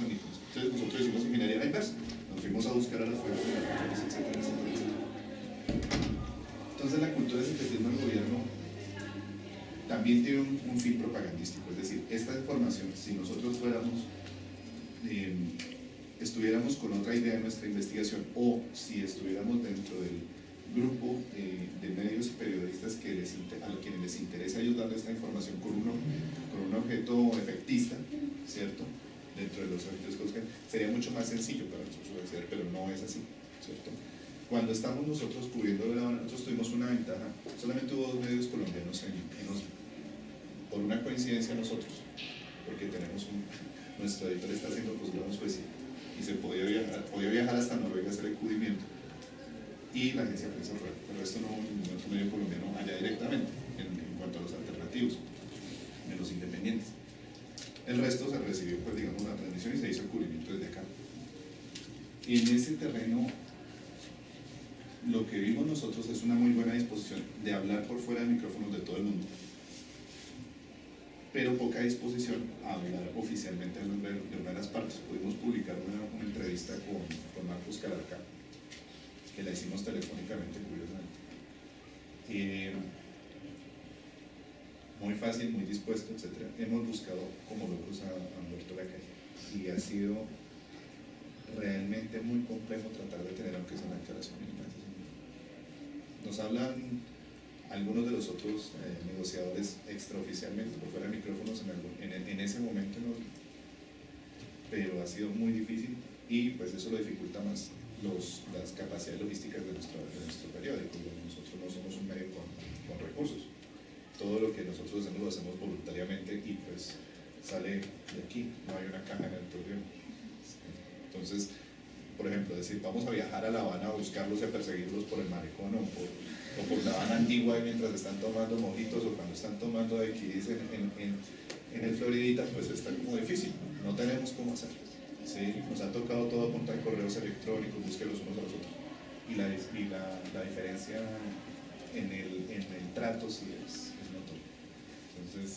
sónicos. Entonces nosotros hicimos ingeniería a la inversa, nos fuimos a buscar a las fuentes de laboratorios, etcétera, etcétera, etcétera. Entonces la cultura de secretismo del gobierno también tiene un fin propagandístico, es decir, esta información, si nosotros estuviéramos con otra idea en nuestra investigación, o si estuviéramos dentro del grupo de medios y periodistas a quienes les interesa ayudarle esta información con un objeto efectista, ¿cierto?, dentro de los objetos que buscan, sería mucho más sencillo para nosotros acceder, pero no es así, ¿cierto? Cuando estamos nosotros cubriendo La Habana, nosotros tuvimos una ventaja, solamente hubo 2 medios colombianos en Oslo, por una coincidencia nosotros, porque nuestro editor está haciendo posgrado en Suecia, y se podía viajar hasta Noruega a hacer el cubrimiento, y la agencia de prensa fue, el resto no hubo ningún otro medio colombiano allá directamente, en cuanto a los alternativos, de los independientes. El resto se recibió, pues digamos, la transmisión y se hizo el cubrimiento desde acá. En ese terreno, lo que vimos nosotros es una muy buena disposición de hablar por fuera de micrófonos de todo el mundo, pero poca disposición a hablar oficialmente de una de las partes. Pudimos publicar una entrevista con Marcos Calarcá, que la hicimos telefónicamente, curiosamente. Muy fácil, muy dispuesto, etc. Hemos buscado como locos a Humberto Lacalle, y ha sido realmente muy complejo tratar de tener, aunque sea una aclaración mínima. Nos hablan algunos de los otros negociadores extraoficialmente, por fuera de micrófonos en ese momento, pero ha sido muy difícil, y pues eso lo dificulta más las capacidades logísticas de nuestro periódico. Nosotros no somos un medio con recursos. Todo lo que nosotros hacemos lo hacemos voluntariamente, y pues sale de aquí, no hay una caja en el programa. Entonces, por ejemplo, decir, vamos a viajar a La Habana a buscarlos y a perseguirlos por el malecón o por La Habana antigua mientras están tomando mojitos, o cuando están tomando daiquiris en el Floridita, pues está como difícil, no tenemos cómo hacerlo. ¿Sí? Nos ha tocado todo a punta de correos electrónicos, búsquelos unos a los otros, y la diferencia en el trato sí es notoria. Entonces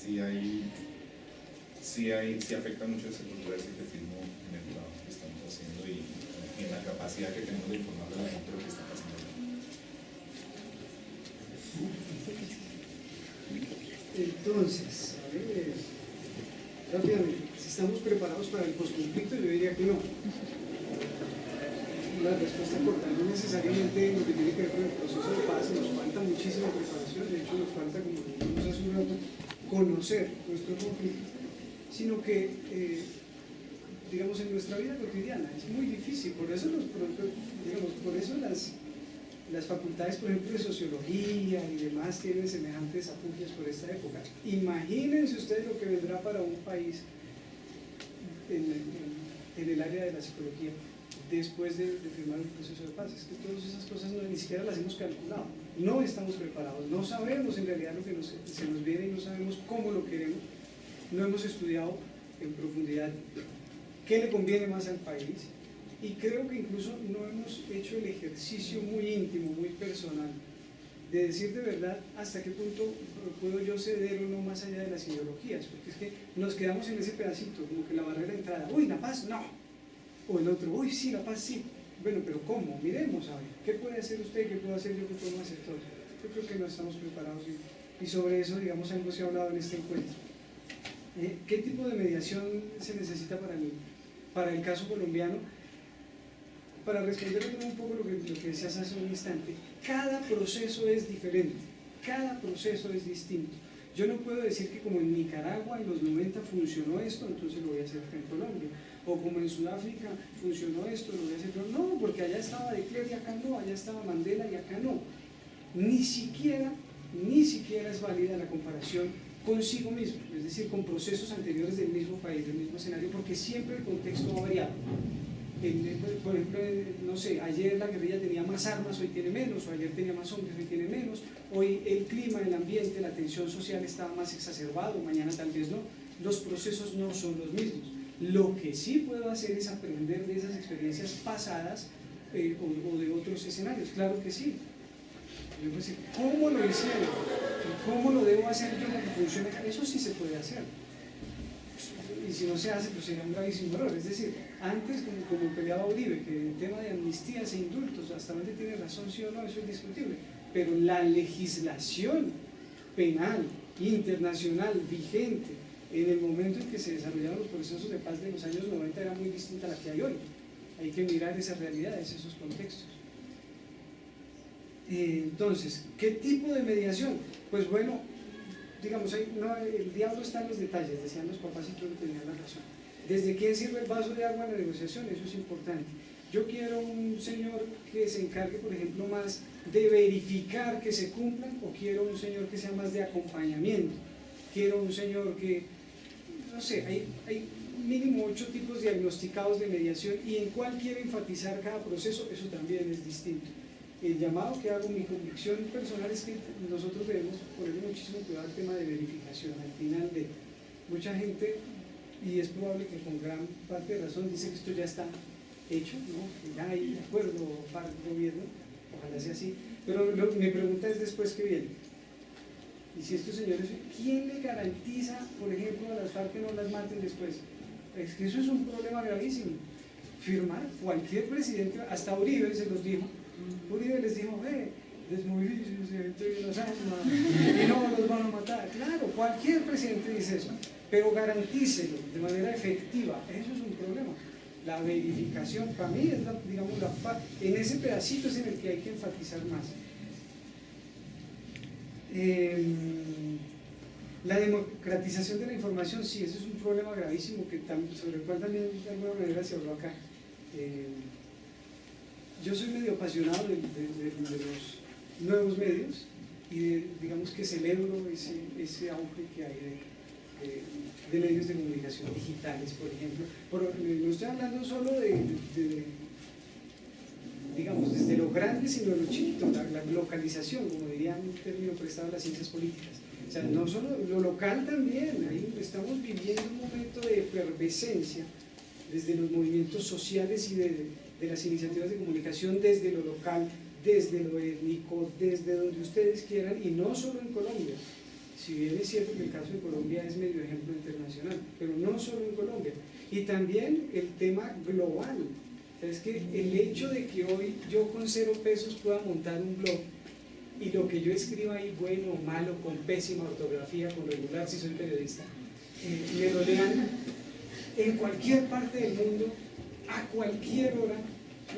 sí afecta mucho esa cultura del secretismo en el trabajo que estamos haciendo, y en la capacidad que tenemos de informar a la gente lo que está pasando. Entonces, rápidamente, si estamos preparados para el posconflicto, yo diría que no. La respuesta corta, no necesariamente lo que tiene que ver con el proceso de paz, nos falta muchísima preparación, de hecho nos falta, como dijimos hace un rato, conocer nuestro conflicto, sino que, digamos, en nuestra vida cotidiana es muy difícil, por eso las facultades, por ejemplo, de sociología y demás tienen semejantes afugias por esta época. Imagínense ustedes lo que vendrá para un país en el área de la psicología después de firmar el proceso de paz. Es que todas esas cosas ni siquiera las hemos calculado, no estamos preparados, no sabemos en realidad lo que se nos viene, y no sabemos cómo lo queremos, no hemos estudiado en profundidad qué le conviene más al país, y creo que incluso no hemos hecho el ejercicio muy íntimo, muy personal, de decir de verdad hasta qué punto puedo yo ceder o no más allá de las ideologías, porque es que nos quedamos en ese pedacito, como que la barrera de entrada, uy, la paz, no, o el otro, uy, sí, la paz, sí. Bueno, pero ¿cómo? Miremos, a ver, ¿qué puede hacer usted? ¿Qué puedo hacer yo? ¿Qué podemos hacer todos? Yo creo que no estamos preparados, y sobre eso, digamos, algo se ha hablado en este encuentro. ¿Qué tipo de mediación se necesita para el caso colombiano? Para responder un poco lo que decías hace un instante, cada proceso es diferente, cada proceso es distinto. Yo no puedo decir que como en Nicaragua en los 90 funcionó esto, entonces lo voy a hacer acá en Colombia, o como en Sudáfrica funcionó esto, lo voy a hacer. No, porque allá estaba de Klerk y acá no, allá estaba Mandela y acá no. Ni siquiera es válida la comparación consigo mismo, es decir, con procesos anteriores del mismo país, del mismo escenario, porque siempre el contexto ha variado. Por ejemplo, no sé, ayer la guerrilla tenía más armas, hoy tiene menos, o ayer tenía más hombres, hoy tiene menos, hoy el clima, el ambiente, la tensión social estaba más exacerbado, mañana tal vez no. Los procesos no son los mismos. Lo que sí puedo hacer es aprender de esas experiencias pasadas o de otros escenarios, claro que sí. Yo puedo decir, ¿cómo lo hicieron? ¿Cómo lo debo hacer yo para que funcione? Eso sí se puede hacer. y si no se hace, pues sería un gravísimo error. Es decir, antes, como peleaba Uribe, que el tema de amnistías e indultos, hasta dónde tiene razón, sí o no, eso es discutible, pero la legislación penal internacional vigente en el momento en que se desarrollaron los procesos de paz de los años 90 era muy distinta a la que hay hoy. Hay que mirar esas realidades, esos contextos. Entonces, ¿qué tipo de mediación? Pues bueno, digamos, el diablo está en los detalles, decían los papás, y creo que tenían la razón. ¿Desde quién sirve el vaso de agua en la negociación? Eso es importante. Yo quiero un señor que se encargue, por ejemplo, más de verificar que se cumplan, o quiero un señor que sea más de acompañamiento. Quiero un señor que, no sé, hay mínimo 8 tipos diagnosticados de mediación, y en cuál quiere enfatizar cada proceso, eso también es distinto. El llamado que hago, mi convicción personal es que nosotros debemos ponerle muchísimo cuidado al tema de verificación. Al final, de mucha gente, y es probable que con gran parte de razón, dice que esto ya está hecho, ¿no? Que ya hay acuerdo FARC-gobierno, ojalá sea así, pero mi pregunta es después que viene. Y si estos señores, ¿quién le garantiza, por ejemplo, a las FARC que no las maten después? Es que eso es un problema gravísimo. Firmar, cualquier presidente, hasta Uribe se los dijo, Uribe les dijo, desmovilícense, y no los van a matar. Claro, cualquier presidente dice eso, pero garantícelo de manera efectiva, eso es un problema. La verificación, para mí, es en ese pedacito es en el que hay que enfatizar más. La democratización de la información, sí, eso es un problema gravísimo sobre el cual también de alguna manera se habló acá. Yo soy medio apasionado de los nuevos medios y digamos que celebro ese auge que hay de medios de comunicación digitales, por ejemplo. No estoy hablando solo digamos, desde lo grande, sino de lo chiquito, la localización, como diría un término prestado a las ciencias políticas. O sea, no solo lo local también, ahí estamos viviendo un momento de efervescencia desde los movimientos sociales y de las iniciativas de comunicación desde lo local, desde lo étnico, desde donde ustedes quieran, y no solo en Colombia. Si bien es cierto que el caso de Colombia es medio ejemplo internacional, pero no solo en Colombia. Y también el tema global. Es que el hecho de que hoy yo con 0 pesos pueda montar un blog y lo que yo escriba ahí, bueno o malo, con pésima ortografía, con regular si soy periodista, me lo lean en cualquier parte del mundo, a cualquier hora,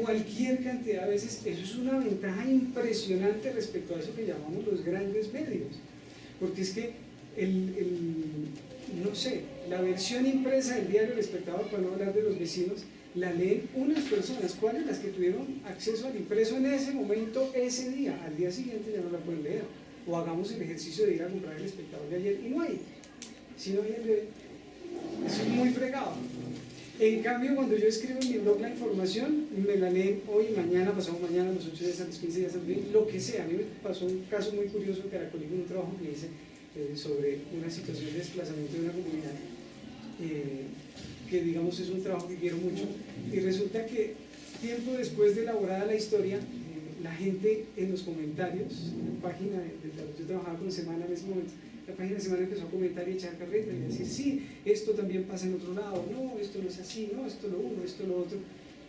cualquier cantidad de veces, eso es una ventaja impresionante respecto a eso que llamamos los grandes medios. Porque es que no sé, la versión impresa del diario El Espectador, para no hablar de los vecinos, la leen unas personas. ¿Cuáles? Las que tuvieron acceso al impreso en ese momento, ese día. Al día siguiente ya no la pueden leer. O hagamos el ejercicio de ir a comprar El Espectador de ayer y no hay. Si no hay eso es muy fregado. En cambio, cuando yo escribo en mi blog la información, me la leen hoy, mañana, pasado mañana, los 8 días, los 15 días, lo que sea. A mí me pasó un caso muy curioso en Caracol, con un trabajo que hice sobre una situación de desplazamiento de una comunidad, que digamos es un trabajo que quiero mucho, y resulta que tiempo después de elaborada la historia, la gente en los comentarios, en la página, yo trabajaba con Semana en ese momento, la página de Semana empezó a comentar y echar carreta y decir, sí, esto también pasa en otro lado, no, esto no es así, no, esto lo uno, esto lo otro,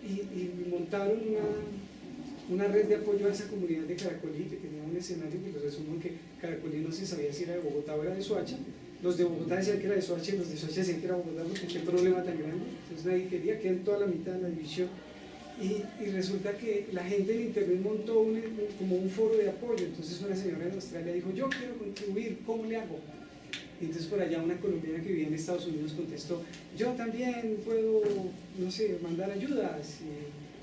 y montaron una red de apoyo a esa comunidad de Caracolí, que tenía un escenario que resumo que Caracolí no se sabía si era de Bogotá o era de Soacha. Los de Bogotá decían que era de Soacha y los de Soacha decían que era Bogotá, porque qué problema tan grande. Entonces nadie quería, quedar en toda la mitad de la división. Y resulta que la gente en internet montó como un foro de apoyo. Entonces una señora en Australia dijo, yo quiero contribuir, ¿cómo le hago? Y entonces por allá una colombiana que vivía en Estados Unidos contestó, yo también puedo, no sé, mandar ayudas,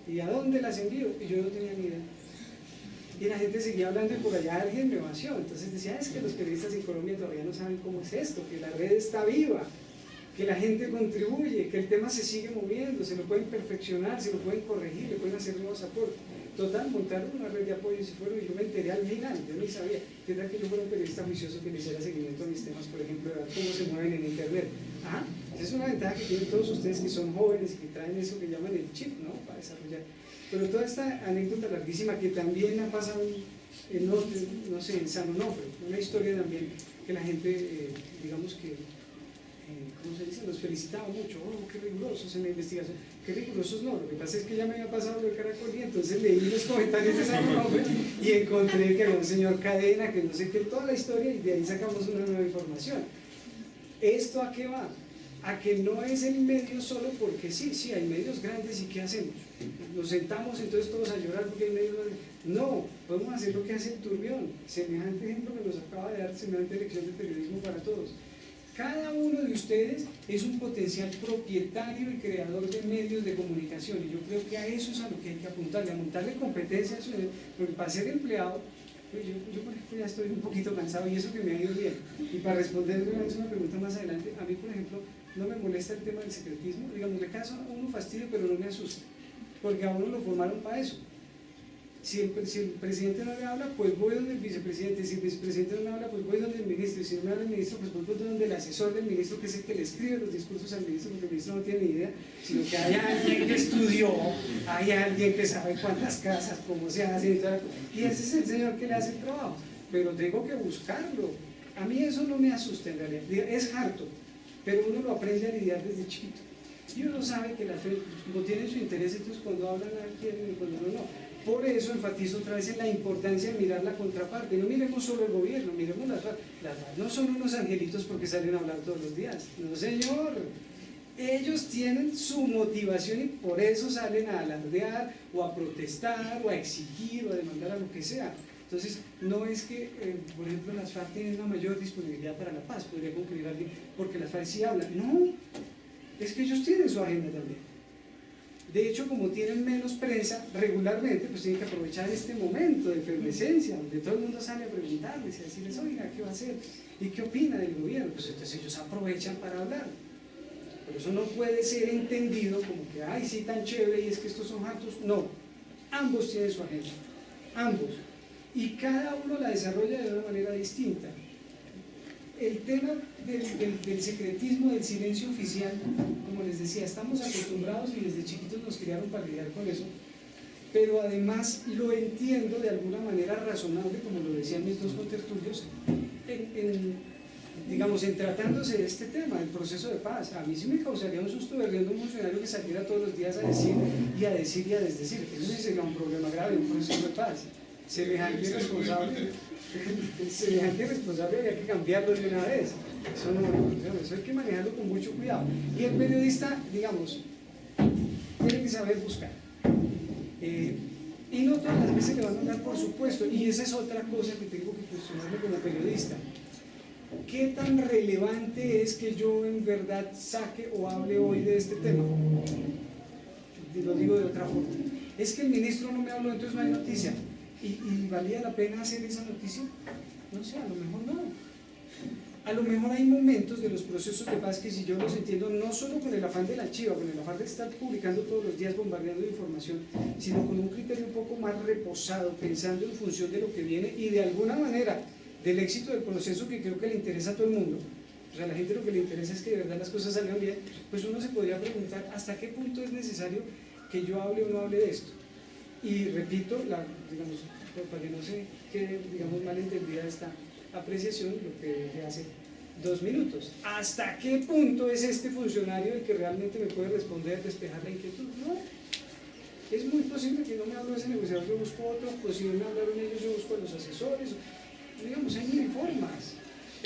¿y a dónde las envío? Y yo no tenía ni idea. Y la gente seguía hablando y por allá alguien me vació. Entonces decía, es que los periodistas en Colombia todavía no saben cómo es esto, que la red está viva, que la gente contribuye, que el tema se sigue moviendo, se lo pueden perfeccionar, se lo pueden corregir, le pueden hacer nuevos aportes. Total, montaron una red de apoyo y se fueron, y yo me enteré al final, yo ni sabía. ¿Qué tal que yo fuera un periodista juicioso que le hiciera seguimiento a mis temas, por ejemplo, de cómo se mueven en internet? Ajá, esa es una ventaja que tienen todos ustedes que son jóvenes y que traen eso que llaman el chip, ¿no? Para desarrollar. Pero toda esta anécdota larguísima que también ha pasado no sé, en San Onofre, una historia también que la gente, digamos que ¿cómo se dice? Nos felicitaba mucho, oh, qué rigurosos en la investigación, qué rigurosos no, lo que pasa es que ya me había pasado lo de Caracol y entonces leí los comentarios de ese nombre y encontré que era un señor Cadena, que no sé qué, toda la historia, y de ahí sacamos una nueva información. ¿Esto a qué va? A que no es el medio solo porque sí, hay medios grandes y ¿qué hacemos? Nos sentamos entonces todos a llorar porque hay medios grandes. No, podemos hacer lo que hace el Turbión, semejante ejemplo que nos acaba de dar, semejante lección de periodismo para todos. Cada uno de ustedes es un potencial propietario y creador de medios de comunicación, y yo creo que a eso es a lo que hay que apuntarle, a montarle competencia a eso, porque para ser empleado, pues yo por ejemplo ya estoy un poquito cansado y eso que me ha ido bien. Y para responder una pregunta más adelante, a mí por ejemplo no me molesta el tema del secretismo, digamos, me causa uno fastidio pero no me asusta, porque a uno lo formaron para eso. Si el presidente no me habla, pues voy donde el vicepresidente. Si el vicepresidente no me habla, pues voy donde el ministro. Y si no me habla el ministro, pues voy donde el asesor del ministro, que es el que le escribe los discursos al ministro, porque el ministro no tiene ni idea, sino que hay alguien que estudió, hay alguien que sabe cuántas casas, cómo se hacen y todo. Y ese es el señor que le hace el trabajo. Pero tengo que buscarlo. A mí eso no me asusta en realidad. Es harto, pero uno lo aprende a lidiar desde chiquito. Y uno sabe que las no tienen su interés, entonces cuando hablan quieren y cuando no. Por eso enfatizo otra vez en la importancia de mirar la contraparte. No miremos solo el gobierno, miremos las FARC. Las FARC no son unos angelitos porque salen a hablar todos los días. No, señor. Ellos tienen su motivación y por eso salen a alardear o a protestar o a exigir o a demandar a lo que sea. Entonces, no es que, por ejemplo, las FARC tienen una mayor disponibilidad para la paz, podría concluir alguien, porque las FARC sí hablan. No, es que ellos tienen su agenda también. De hecho, como tienen menos prensa regularmente, pues tienen que aprovechar este momento de efervescencia, donde todo el mundo sale a preguntarles y a decirles, oiga, ¿qué va a hacer? ¿Y qué opina del gobierno? Pues entonces ellos aprovechan para hablar. Pero eso no puede ser entendido como que, ay, sí, tan chévere, y es que estos son actos. No, ambos tienen su agenda, ambos. Y cada uno la desarrolla de una manera distinta. El tema del secretismo, del silencio oficial, como les decía, estamos acostumbrados y desde chiquitos nos criaron para lidiar con eso, pero además lo entiendo de alguna manera razonable, como lo decían mis dos contertulios, digamos, en tratándose de este tema, del proceso de paz. A mí sí me causaría un susto ver a un funcionario que saliera todos los días a decir y a decir y a desdecir. Eso sí sería un problema grave, un proceso de paz. Semejante irresponsable había que cambiarlo de una vez. Eso hay que manejarlo con mucho cuidado. Y el periodista, digamos, tiene que saber buscar. Y no todas las veces le van a hablar, por supuesto, y esa es otra cosa que tengo que cuestionarme como periodista. ¿Qué tan relevante es que yo en verdad saque o hable hoy de este tema? Lo digo de otra forma. Es que el ministro no me habló, entonces no hay noticia. ¿Y valía la pena hacer esa noticia? No sé, a lo mejor no. A lo mejor hay momentos de los procesos de paz que si yo los entiendo, no solo con el afán de la chiva, con el afán de estar publicando todos los días, bombardeando de información, sino con un criterio un poco más reposado, pensando en función de lo que viene y de alguna manera del éxito del proceso que creo que le interesa a todo el mundo. O sea, a la gente lo que le interesa es que de verdad las cosas salgan bien. Pues uno se podría preguntar hasta qué punto es necesario que yo hable o no hable de esto. Y repito, digamos, para que no se quede, digamos, mal entendida esta apreciación, lo que dije hace 2 minutos. ¿Hasta qué punto es este funcionario el que realmente me puede responder, despejar la inquietud? No. Es muy posible que no me hable ese negociador, yo busco otro, pues si no me hablaron ellos, yo busco a los asesores. Digamos, hay mil formas.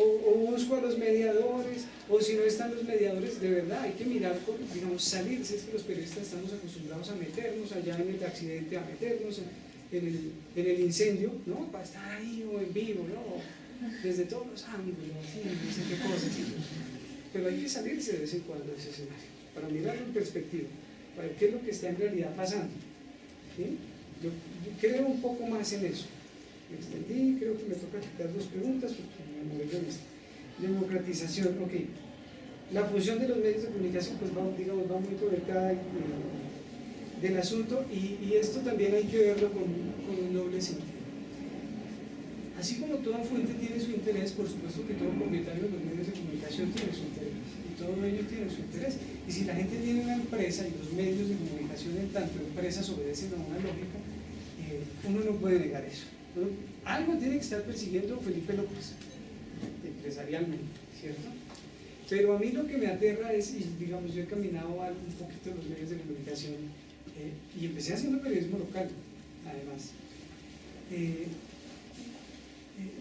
O busco a los mediadores, o si no están los mediadores, de verdad hay que mirar, digamos, salirse. Es que los periodistas estamos acostumbrados a meternos allá en el accidente, a meternos en el incendio, ¿no? Para estar ahí o en vivo, ¿no? Desde todos los ángulos, no sé qué cosas. Pero hay que salirse de vez en cuando de ese escenario, para mirarlo en perspectiva, para ver qué es lo que está en realidad pasando. ¿Sí? Yo creo un poco más en eso. Me extendí, creo que me toca quitar 2 preguntas, porque me moví en esto. Democratización, ok. La función de los medios de comunicación, pues va muy conectada del asunto, y esto también hay que verlo con un doble sentido. Así como toda fuente tiene su interés, por supuesto que todo propietario de los medios de comunicación tiene su interés, y todo ello tiene su interés. Y si la gente tiene una empresa y los medios de comunicación en tanto empresas obedecen a una lógica, uno no puede negar eso. ¿No? Algo tiene que estar persiguiendo Felipe López, empresarialmente, ¿cierto? Pero a mí lo que me aterra es, y digamos, yo he caminado un poquito en los medios de comunicación y empecé haciendo periodismo local, además.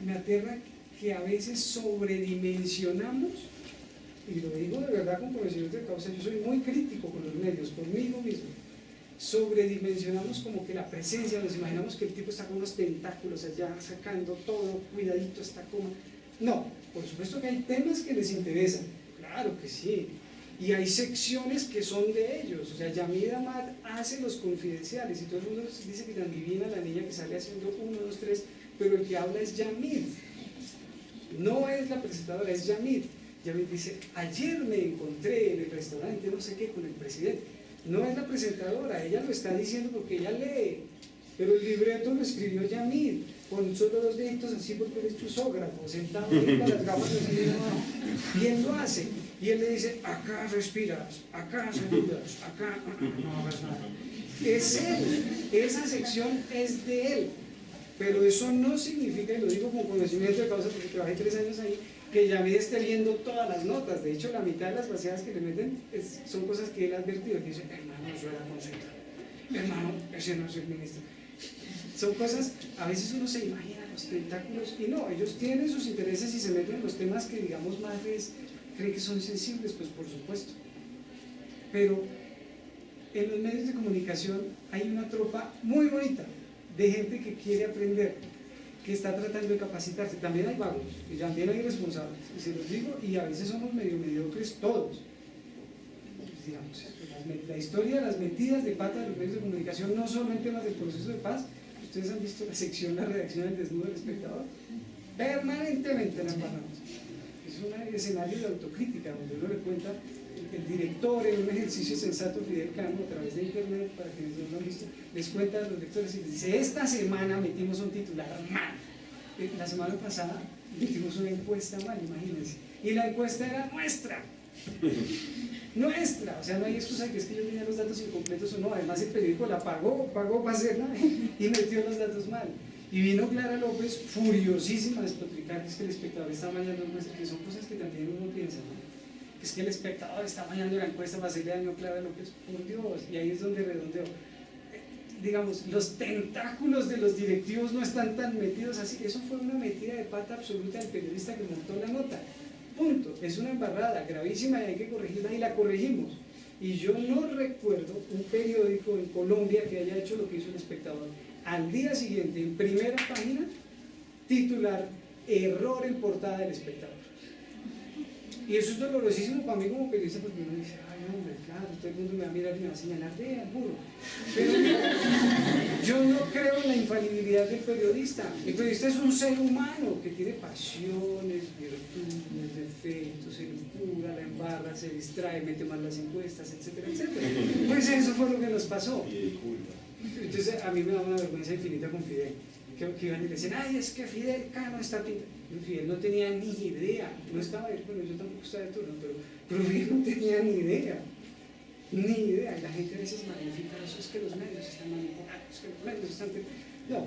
Me aterra que a veces sobredimensionamos, y lo digo de verdad con conocimiento de causa, yo soy muy crítico con los medios, conmigo mismo. Sobredimensionamos como que la presencia, nos imaginamos que el tipo está con unos tentáculos allá sacando todo, cuidadito esta coma. No, por supuesto que hay temas que les interesan, claro que sí, y hay secciones que son de ellos. O sea, Yamid Amad hace los confidenciales y todo el mundo dice que tan divina la niña que sale haciendo 1, 2, 3, pero el que habla es Yamid, no es la presentadora, es Yamid. Yamid dice, ayer me encontré en el restaurante no sé qué con el presidente. No es la presentadora, ella lo está diciendo porque ella lee, pero el libreto lo escribió Yamid, con solo 2 deditos así porque él es chusógrafo, sentado ahí con las gafas así abajo, y él lo hace, y él le dice, acá respiras, acá saludas, acá no hagas nada. Es él, esa sección es de él, pero eso no significa, y lo digo con conocimiento de causa porque trabajé 3 años ahí, que Yamid esté leyendo todas las notas. De hecho, la mitad de las vaciadas que le meten son cosas que él ha advertido, que dice, hermano, eso era consulta, hermano, ese no es el ministro. Son cosas, a veces uno se imagina los tentáculos, y no, ellos tienen sus intereses y se meten en los temas que, digamos, más creen que son sensibles, pues por supuesto. Pero en los medios de comunicación hay una tropa muy bonita de gente que quiere aprender, que está tratando de capacitarse. También hay vagos y también hay responsables, y se los digo, y a veces somos medio mediocres todos. Pues digamos, la historia de las metidas de pata de los medios de comunicación, no solo en temas del proceso de paz. Ustedes han visto la sección, la redacción del desnudo del espectador, permanentemente la embarramos. Es un escenario de autocrítica donde uno le cuenta, el director en un ejercicio sensato, Fidel Cano, a través de internet, para quienes no lo han visto, les cuenta a los lectores y les dice, esta semana metimos un titular mal, la semana pasada metimos una encuesta mal, imagínense, y la encuesta era nuestra, o sea, no hay excusa de que es que yo tenía los datos incompletos o no. Además el periódico la pagó para hacerla y metió los datos mal, y vino Clara López furiosísima a despotricar que es que el espectador está mañando encuestas, que son cosas que también uno piensa, ¿no? Que es que el espectador está mañando la encuesta para hacerle daño a Clara López, por Dios, y ahí es donde redondeo. Digamos, los tentáculos de los directivos no están tan metidos así. Eso fue una metida de pata absoluta del periodista que montó la nota. Punto. Es una embarrada gravísima y hay que corregirla, y la corregimos. Y yo no recuerdo un periódico en Colombia que haya hecho lo que hizo El Espectador. Al día siguiente, en primera página, titular, error en portada del Espectador. Y eso es dolorosísimo para mí como periodista, porque uno dice, ay hombre, claro, todo el mundo me va a mirar y me va a señalar, vean, burro. Pero yo no creo en la infalibilidad del periodista. El periodista es un ser humano que tiene pasiones, virtudes, defectos, se locura, la embarra, se distrae, mete mal las encuestas, etcétera, etcétera. Pues eso fue lo que nos pasó. Entonces a mí me da una vergüenza infinita con Fidel, que iban y le decían, ay, es que Fidel Cano está pintando. Fidel no tenía ni idea, no estaba, bueno, yo tampoco estaba de turno, pero Fidel no tenía ni idea, y la gente a veces magnifica eso, es que los medios están manipulados, es que los medios están... No,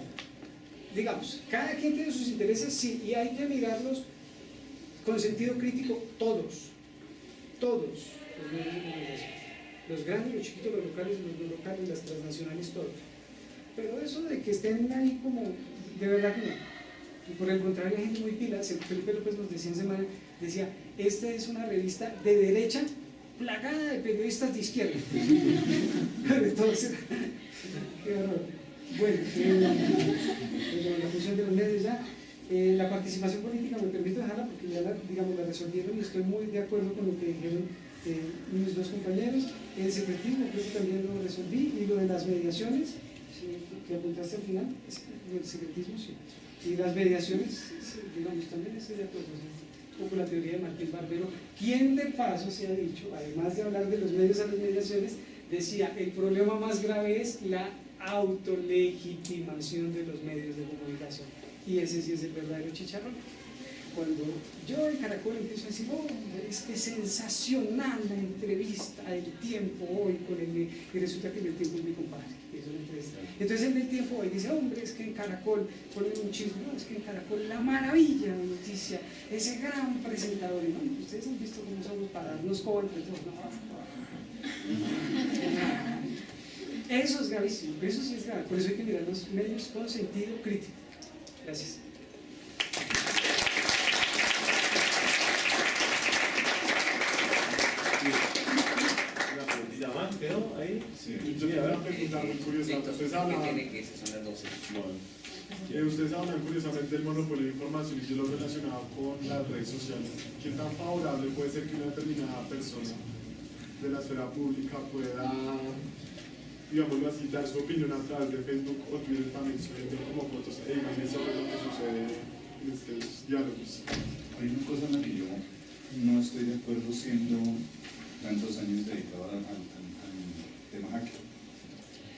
digamos, cada quien tiene sus intereses, sí, y hay que mirarlos con sentido crítico, todos los medios de comunicación, los grandes, los chiquitos, los locales, los no locales, las transnacionales, todos. Pero eso de que estén ahí como, de verdad que no. Y por el contrario, hay gente muy pila. Felipe López nos decía en semana, decía, esta es una revista de derecha plagada de periodistas de izquierda. Entonces, qué horror. Bueno, la función de los medios ya. La participación política me permito dejarla porque ya la resolvieron y estoy muy de acuerdo con lo que dijeron mis 2 compañeros. El secretismo creo que también lo resolví, y lo de las mediaciones, que apuntaste al final, el secretismo sí. Y las mediaciones, digamos, también estoy de acuerdo, un poco la teoría de Martín Barbero, quien de paso se ha dicho, además de hablar de los medios a las mediaciones, decía, el problema más grave es la autolegitimación de los medios de comunicación, y ese sí es el verdadero chicharrón. cuando yo en Caracol empiezo a decir, oh, es que sensacional la entrevista del Tiempo hoy con el, y resulta que el del Tiempo es mi compadre, y eso es la entrevista. Entonces el del Tiempo hoy dice, hombre, es que en Caracol, ponen un chisme, no, es que en Caracol la maravilla de noticia, ese gran presentador, y no, ustedes han visto cómo somos para darnos coba entre todos, eso es gravísimo, eso sí es grave, por eso hay que mirar los medios con sentido crítico. Gracias. ¿Quedó ahí? Sí. Yo tengo una pregunta muy curiosa. Ustedes hablan, ustedes hablan curiosamente del monopolio de información y yo lo relacionado con las redes sociales. ¿Qué tan favorable puede ser que una determinada persona de la esfera pública pueda, digámoslo así, dar su opinión a través de Facebook o Twitter también subiendo como fotos e imágenes sobre lo que sucede en estos diálogos? Hay una cosa en la que yo no estoy de acuerdo siendo tantos años dedicado al tema hacker,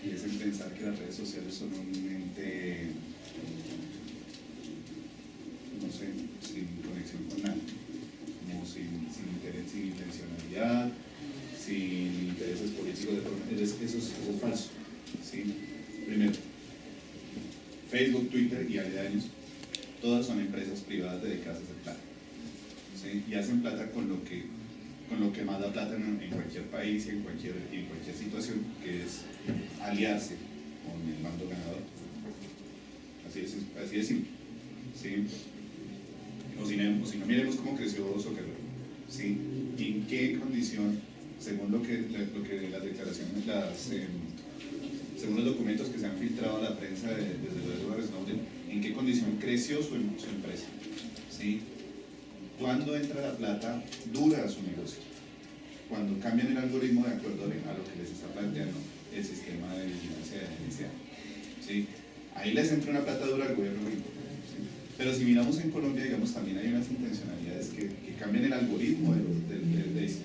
y es el pensar que las redes sociales son un ente, no sé, sin conexión con nada, como sin interés, sin intencionalidad, sin intereses políticos, eso es falso, ¿sí? Primero, Facebook, Twitter y aledaños, todas son empresas privadas dedicadas a hacer plata, ¿sí? Y hacen plata con lo que más da plata en cualquier país y en cualquier situación, que es aliarse con el bando ganador. Así de simple, ¿sí? O si no, miremos cómo creció Zuckerberg, ¿sí? Y en qué condición, según lo que las declaraciones, según los documentos que se han filtrado a la prensa desde Edward Snowden, en qué condición creció su empresa, ¿sí? Cuando entra la plata, dura su negocio. Cuando cambian el algoritmo de acuerdo a lo que les está planteando el sistema de vigilancia de la NSA, ¿sí? Ahí les entra una plata dura al gobierno gringo, ¿sí? Pero si miramos en Colombia, digamos, también hay unas intencionalidades que cambian el algoritmo de distribución.